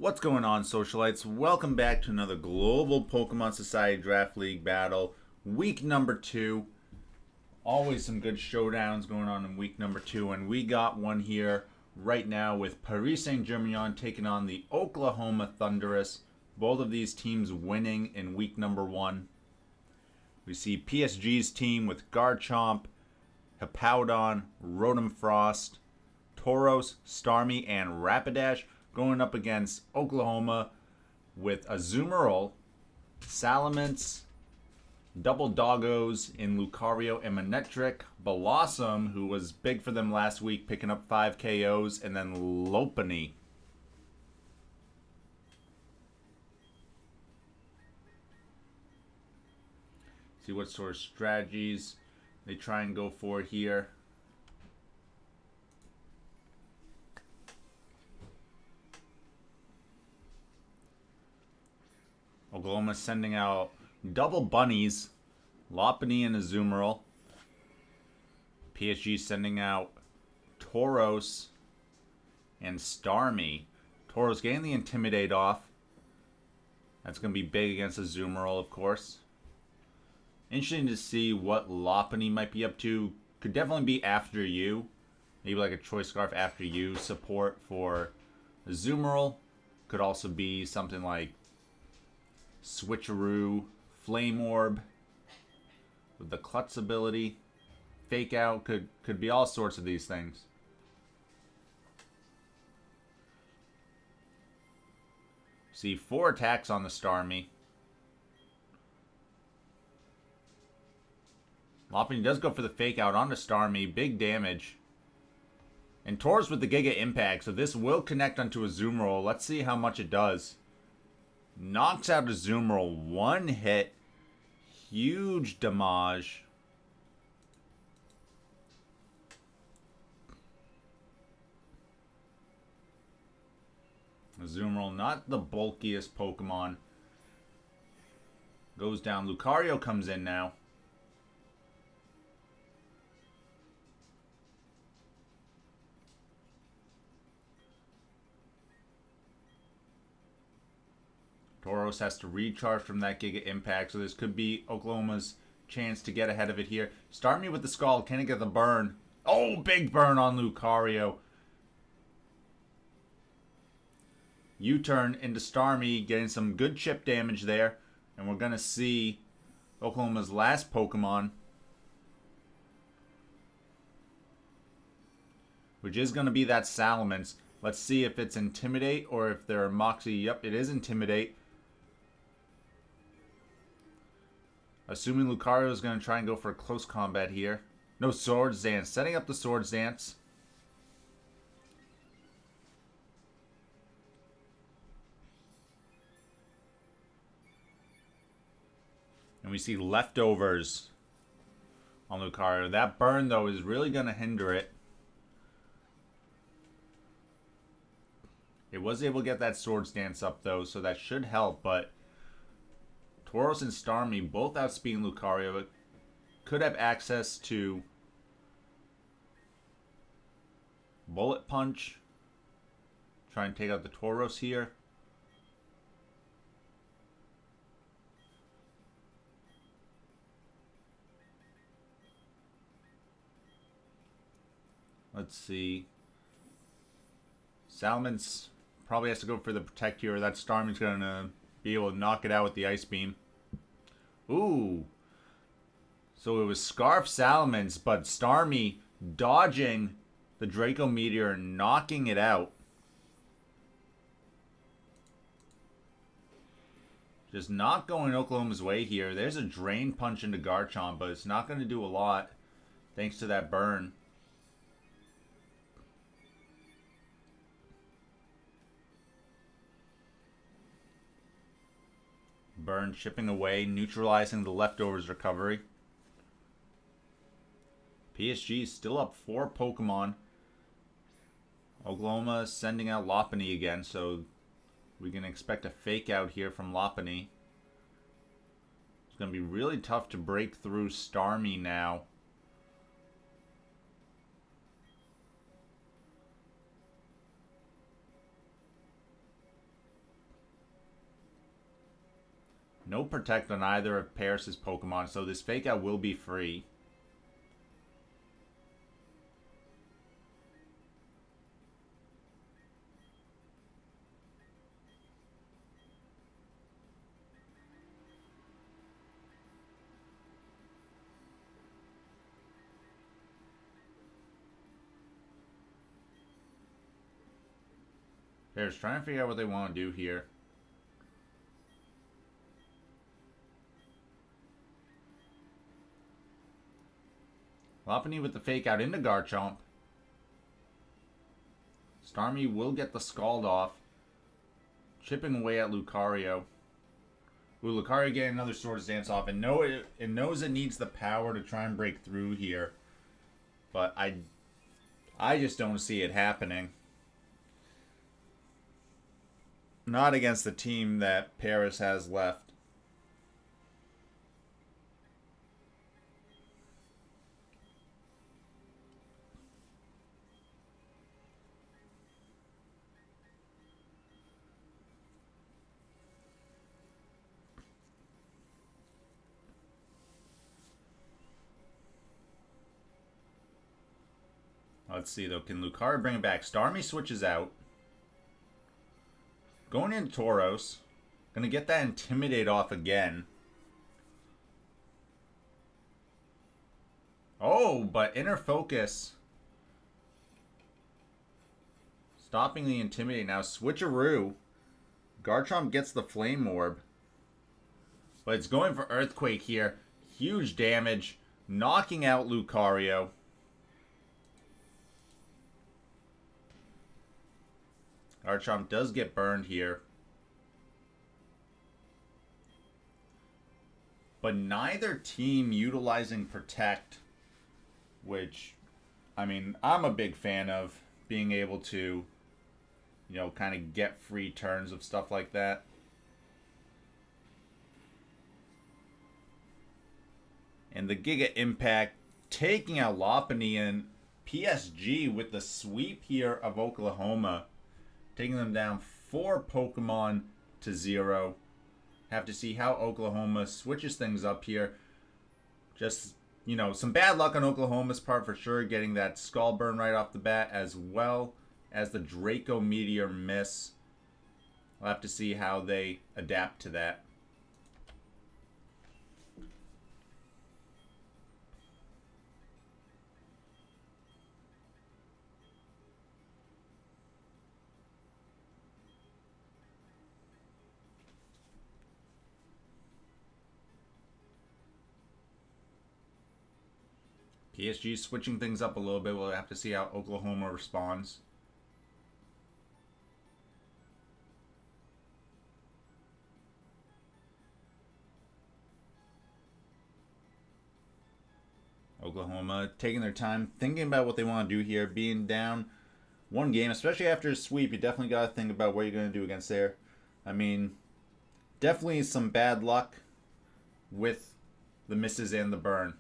What's going on, Socialites? Welcome back to another Global Pokemon Society Draft League battle. Week number 2. Always some good showdowns going on in week number 2. And we got one here right now with Paris Saint-Germignon taking on the Oklahoma Thundurus. Both of these teams winning in week number 1. We see PSG's team with Garchomp, Hippowdon, Rotom-Frost, Tauros, Starmie, and Rapidash going up against Oklahoma with Azumarill, Salamence, Double Doggos in Lucario and Manectric, Bellossom, who was big for them last week, picking up 5 KOs, and then Lopunny. See what sort of strategies they try and go for here. Oklahoma sending out double bunnies, Lopunny and Azumarill. PSG sending out Tauros and Starmie. Tauros getting the Intimidate off. That's going to be big against Azumarill, of course. Interesting to see what Lopunny might be up to. Could definitely be after you. Maybe like a Choice Scarf after you support for Azumarill. Could also be something like Switcheroo, Flame Orb with the Klutz ability. Fake Out, could be all sorts of these things. See 4 attacks on the Starmie. Lopunny does go for the Fake Out onto Starmie, big damage. And Tauros with the Giga Impact, so this will connect onto Azumarill. Let's see how much it does. Knocks out Azumarill, 1 hit. Huge damage. Azumarill, not the bulkiest Pokemon. Goes down. Lucario comes in now. Tauros has to recharge from that Giga Impact, so this could be Oklahoma's chance to get ahead of it here. Starmie with the Scald, can it get the burn? Oh, big burn on Lucario. U-turn into Starmie, getting some good chip damage there. And we're going to see Oklahoma's last Pokemon, which is going to be that Salamence. Let's see if it's Intimidate or if they're Moxie. Yep, it is Intimidate. Assuming Lucario is going to try and go for a close combat here. No Swords Dance. Setting up the Swords Dance. And we see leftovers on Lucario. That burn, though, is really going to hinder it. It was able to get that Swords Dance up, though, so that should help, but Tauros and Starmie both outspeeding Lucario. It could have access to Bullet Punch. Try and take out the Tauros here. Let's see. Salamence probably has to go for the Protect here. That Starmie's going to be able to knock it out with the Ice Beam. Ooh. So it was Scarf Salamence, but Starmie dodging the Draco Meteor, knocking it out. Just not going Oklahoma's way here. There's a Drain Punch into Garchomp, but it's not going to do a lot thanks to that burn. Burn chipping away, neutralizing the leftovers recovery. PSG still up 4 Pokemon. Oklahoma sending out Lopunny again, so we can expect a Fake Out here from Lopunny. It's going to be really tough to break through Starmie now. No Protect on either of Paris' Pokemon, so this Fake Out will be free. They're just trying to figure out what they want to do here. Lopunny with the Fake Out into Garchomp. Starmie will get the Scald off. Chipping away at Lucario. Ooh, Lucario getting another Swords Dance off. And it knows it needs the power to try and break through here. But I just don't see it happening. Not against the team that Paris has left. Let's see though. Can Lucario bring it back? Starmie switches out. Going in Tauros. Gonna get that Intimidate off again. Oh, but Inner Focus. Stopping the Intimidate now. Switcheroo. Garchomp gets the Flame Orb. But it's going for Earthquake here. Huge damage. Knocking out Lucario. Garchomp does get burned here. But neither team utilizing Protect, which, I mean, I'm a big fan of being able to, you know, kind of get free turns of stuff like that. And the Giga Impact taking out Lopunny, and PSG with the sweep here of Oklahoma. Taking them down 4 Pokemon to 0. Have to see how Oklahoma switches things up here. Just, you know, some bad luck on Oklahoma's part for sure. Getting that Skull Burn right off the bat, as well as the Draco Meteor miss. We'll have to see how they adapt to that. PSG switching things up a little bit. We'll have to see how Oklahoma responds. Oklahoma taking their time, thinking about what they want to do here. Being down 1 game, especially after a sweep, you definitely got to think about what you're going to do against there. I mean, definitely some bad luck with the misses and the burn.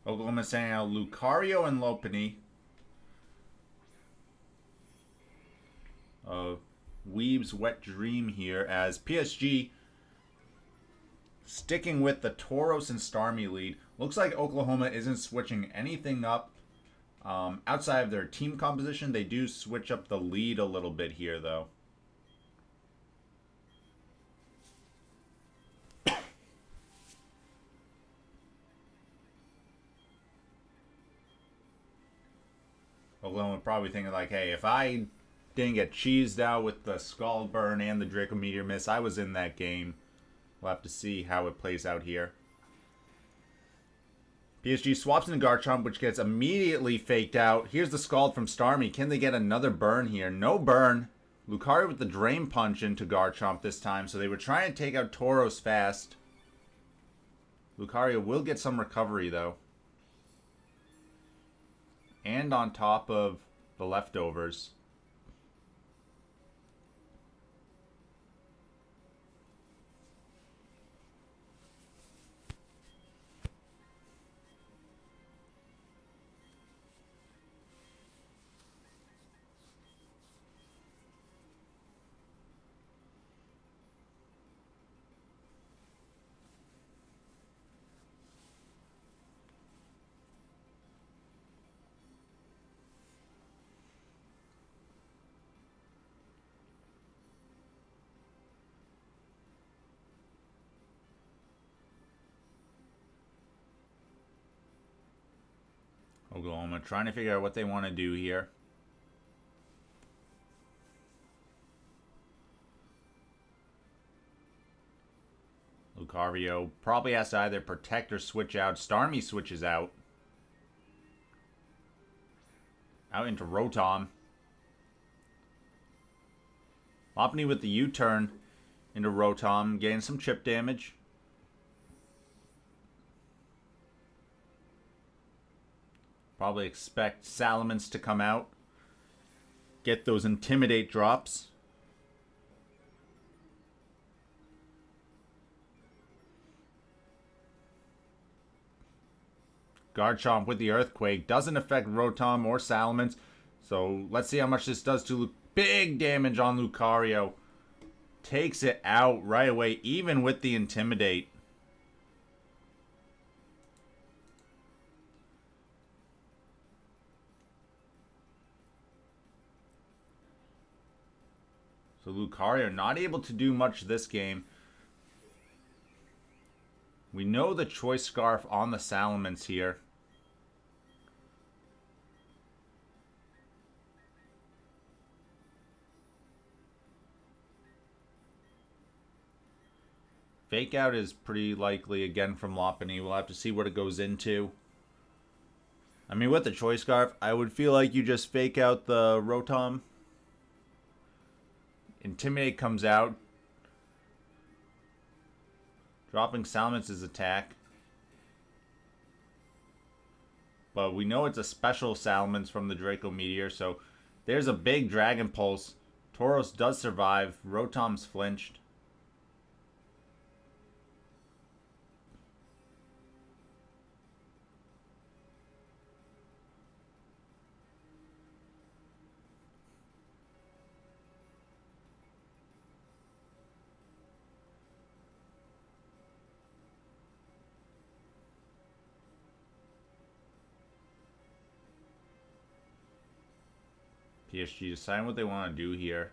Oklahoma sending out Lucario and Lopunny. Weeb's Wet Dream here as PSG sticking with the Tauros and Starmie lead. Looks like Oklahoma isn't switching anything up outside of their team composition. They do switch up the lead a little bit here, though. Oklahoma probably thinking like, hey, if I didn't get cheesed out with the Skull Burn and the Draco Meteor miss, I was in that game. We'll have to see how it plays out here. PSG swaps into Garchomp, which gets immediately faked out. Here's the Scald from Starmie. Can they get another burn here? No burn. Lucario with the Drain Punch into Garchomp this time, so they were trying to take out Tauros fast. Lucario will get some recovery, though. And on top of the leftovers. Oklahoma trying to figure out what they want to do here. Lucario probably has to either protect or switch out. Starmie switches out. Out into Rotom. Lopunny with the U-turn into Rotom, getting some chip damage. Probably expect Salamence to come out. Get those Intimidate drops. Garchomp with the Earthquake. Doesn't affect Rotom or Salamence. So let's see how much this does to big damage on Lucario. Takes it out right away, even with the Intimidate. So Lucario not able to do much this game. We know the Choice Scarf on the Salamence here. Fake Out is pretty likely again from Lopunny. We'll have to see what it goes into. I mean, with the Choice Scarf, I would feel like you just fake out the Rotom. Intimidate comes out. Dropping Salamance's attack. But we know it's a special Salamence from the Draco Meteor, so there's a big Dragon Pulse. Tauros does survive. Rotom's flinched. PSG deciding what they want to do here.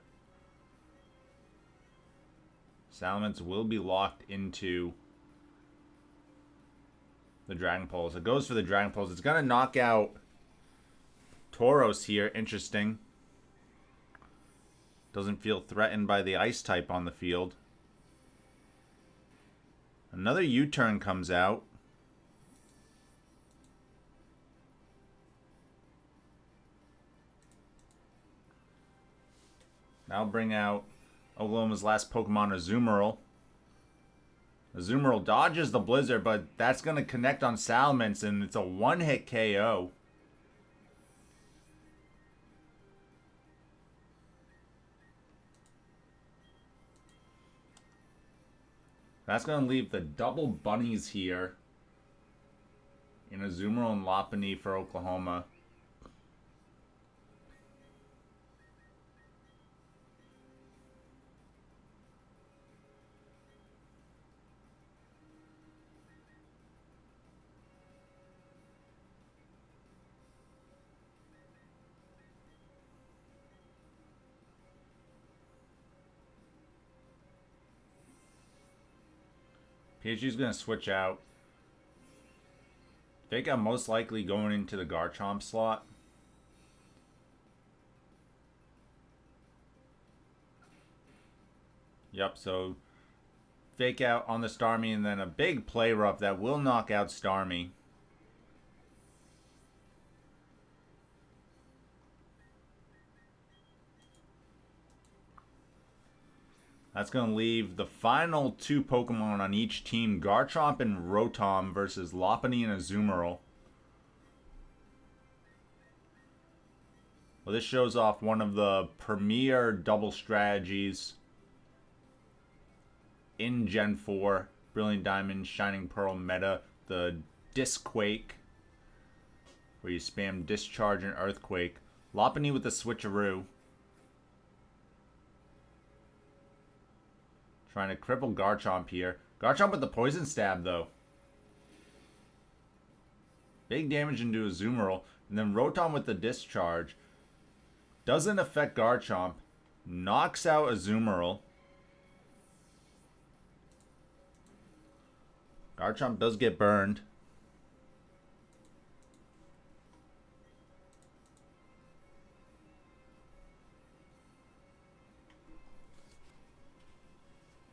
Salamence will be locked into the Dragon Pulse. It goes for the Dragon Pulse. It's going to knock out Tauros here. Interesting. Doesn't feel threatened by the Ice type on the field. Another U-turn comes out. Now bring out Oklahoma's last Pokemon, Azumarill. Azumarill dodges the Blizzard, but that's going to connect on Salamence, and it's a one-hit KO. That's going to leave the double bunnies here in Azumarill and Lopunny for Oklahoma. PSG's going to switch out. Fake Out most likely going into the Garchomp slot. Yep, so Fake Out on the Starmie and then a big Play Rough that will knock out Starmie. That's going to leave the final two Pokemon on each team, Garchomp and Rotom versus Lopunny and Azumarill. Well, this shows off one of the premier double strategies in Gen 4. Brilliant Diamond, Shining Pearl meta, the Disquake, where you spam Discharge and Earthquake. Lopunny with the Switcheroo. Trying to cripple Garchomp here. Garchomp with the Poison Stab, though. Big damage into Azumarill. And then Rotom with the Discharge. Doesn't affect Garchomp. Knocks out Azumarill. Garchomp does get burned.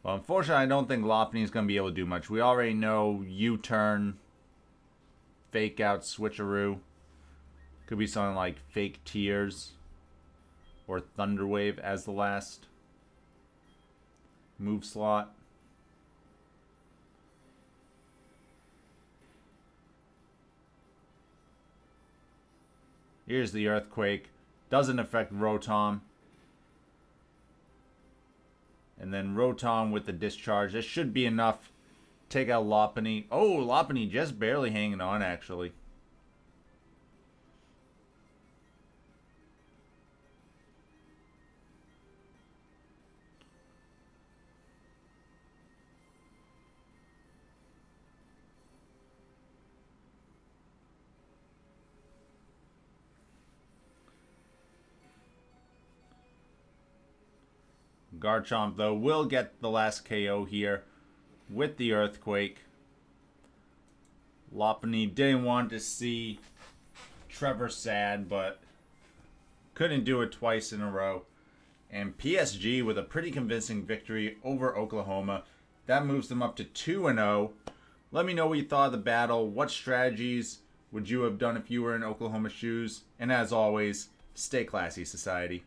Well, unfortunately, I don't think Lopunny is going to be able to do much. We already know U-turn, fake out, switcheroo. Could be something like fake tears or Thunder Wave as the last move slot. Here's the Earthquake. Doesn't affect Rotom. And then Rotom with the Discharge. This should be enough. Take out Lopunny. Oh, Lopunny just barely hanging on, actually. Garchomp, though, will get the last KO here with the Earthquake. Lopunny didn't want to see Trevor sad, but couldn't do it twice in a row. And PSG with a pretty convincing victory over Oklahoma. That moves them up to 2-0. Let me know what you thought of the battle. What strategies would you have done if you were in Oklahoma's shoes? And as always, stay classy, Society.